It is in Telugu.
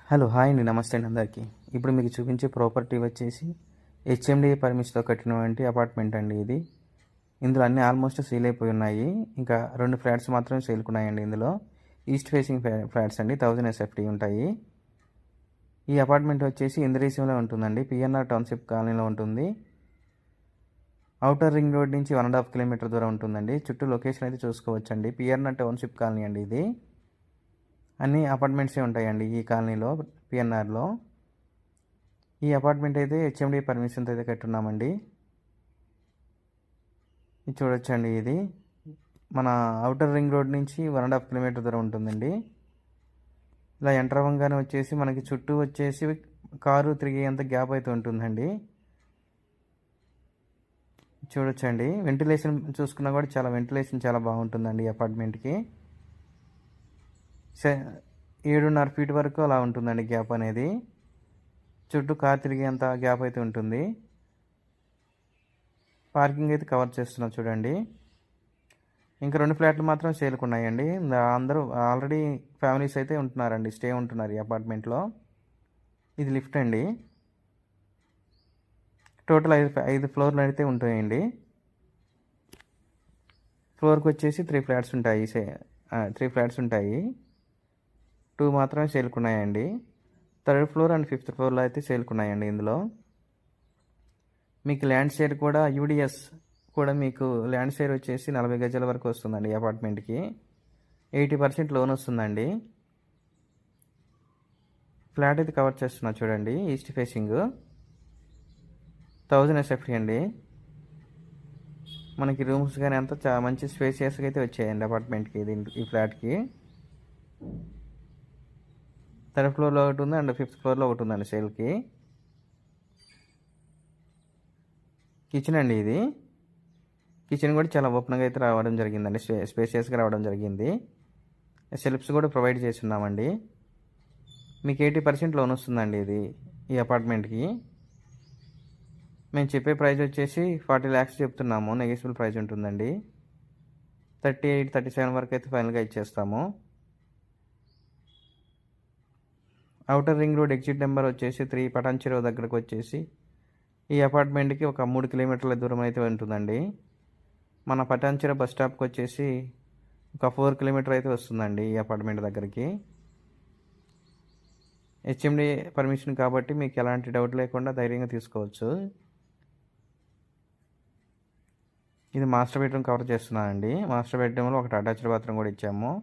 హలో హాయ్ అండి, నమస్తే అండి అందరికీ. ఇప్పుడు మీకు చూపించే ప్రాపర్టీ వచ్చేసి హెచ్ఎండిఏ పర్మిషన్తో కట్టినటువంటి అపార్ట్మెంట్ అండి ఇది. ఇందులో అన్నీ ఆల్మోస్ట్ సేల్ అయిపోయి ఉన్నాయి. ఇంకా 2 ఫ్లాట్స్ మాత్రమే సేల్కున్నాయండి. ఇందులో ఈస్ట్ ఫేసింగ్ ఫ్లాట్స్ అండి, 1000 ఎస్ఎఫ్టీ ఉంటాయి. ఈ అపార్ట్మెంట్ వచ్చేసి ఇంద్రేశంలో ఉంటుందండి, పిఎన్ఆర్ టౌన్షిప్ కాలనీలో ఉంటుంది. ఔటర్ రింగ్ రోడ్ నుంచి 1.5 కిలోమీటర్ దూరం ఉంటుందండి. చుట్టూ లొకేషన్ అయితే చూసుకోవచ్చండి. పిఎన్ఆర్ టౌన్షిప్ కాలనీ అండి ఇది. అన్ని అపార్ట్మెంట్సే ఉంటాయండి ఈ కాలనీలో, పిఎన్ఆర్లో. ఈ అపార్ట్మెంట్ అయితే హెచ్ఎండి పర్మిషన్తో అయితే కట్టున్నామండి. ఇది చూడొచ్చండి. ఇది మన ఔటర్ రింగ్ రోడ్ నుంచి 1.5 కిలోమీటర్ దూరం ఉంటుందండి. ఇలా ఎంటర్ అవ్వగానే వచ్చేసి మనకి చుట్టూ వచ్చేసి కారు తిరిగేంత గ్యాప్ అయితే ఉంటుందండి. చూడొచ్చండి. వెంటిలేషన్ చూసుకున్నా కూడా వెంటిలేషన్ చాలా బాగుంటుందండి ఈ అపార్ట్మెంట్కి. 7.5 ఫీట్ వరకు అలా ఉంటుందండి గ్యాప్ అనేది. చుట్టూ కార్ తిరిగేంత గ్యాప్ అయితే ఉంటుంది. పార్కింగ్ అయితే కవర్ చేస్తున్నాం చూడండి. ఇంకా 2 ఫ్లాట్లు మాత్రం సేల్కున్నాయండి. అందరూ ఆల్రెడీ ఫ్యామిలీస్ అయితే ఉంటున్నారండి, స్టే ఉంటున్నారు ఈ అపార్ట్మెంట్లో. ఇది లిఫ్ట్ అండి. టోటల్ 5 ఫ్లోర్లు అయితే ఉంటాయండి. ఫ్లోర్కి వచ్చేసి 3 ఫ్లాట్స్ ఉంటాయి. 3 ఫ్లాట్స్ ఉంటాయి. 2 మాత్రమే సేల్కున్నాయండి. 3rd ఫ్లోర్ అండ్ 5th ఫ్లోర్లో అయితే సేల్కున్నాయండి. ఇందులో మీకు ల్యాండ్ షేర్ కూడా యూడిఎస్ కూడా మీకు ల్యాండ్ షేర్ వచ్చేసి 40 గజాల వరకు వస్తుందండి ఈ అపార్ట్మెంట్కి. 80% లోన్ వస్తుందండి. ఫ్లాట్ అయితే కవర్ చేస్తున్నా చూడండి. ఈస్ట్ ఫేసింగ్ 1000 ఎస్ఎఫ్టీ అండి. మనకి రూమ్స్ కానీ అంతా మంచి స్పేసియస్గా అయితే వచ్చాయండి అపార్ట్మెంట్కి, ఈ ఫ్లాట్కి. 3rd ఫ్లోర్లో ఒకటి ఉంది అండ్ 5th ఫ్లోర్లో ఒకటి ఉందండి సేల్కి. కిచెన్ అండి ఇది. కిచెన్ కూడా చాలా ఓపెన్గా అయితే రావడం జరిగిందండి, స్పేసియస్గా రావడం జరిగింది. సెల్ఫ్స్ కూడా ప్రొవైడ్ చేస్తున్నామండి. మీకు 80% లోన్ వస్తుందండి ఈ అపార్ట్మెంట్కి. మేము చెప్పే ప్రైస్ వచ్చేసి 40 lakhs చెప్తున్నాము. నెగోషియబుల్ ప్రైస్ ఉంటుందండి. 38, 37 వరకు అయితే ఫైనల్గా ఇచ్చేస్తాము. Outer ring road exit number వచ్చేసి 3 పటాన్ చెరువు దగ్గరకు వచ్చేసి ఈ అపార్ట్మెంట్కి ఒక 3 కిలోమీటర్ల దూరం అయితే ఉంటుందండి. మన పటాన్ చెరువు బస్ స్టాప్కి వచ్చేసి ఒక 4 కిలోమీటర్ అయితే వస్తుందండి ఈ అపార్ట్మెంట్ దగ్గరికి. హెచ్ఎండి పర్మిషన్ కాబట్టి మీకు ఎలాంటి డౌట్ లేకుండా ధైర్యంగా తీసుకోవచ్చు. ఇది మాస్టర్ బెడ్రూమ్ కవర్ చేస్తున్నానండి. మాస్టర్ బెడ్రూమ్లో ఒకటి అటాచ్డ్ బాత్రూమ్ కూడా ఇచ్చాము.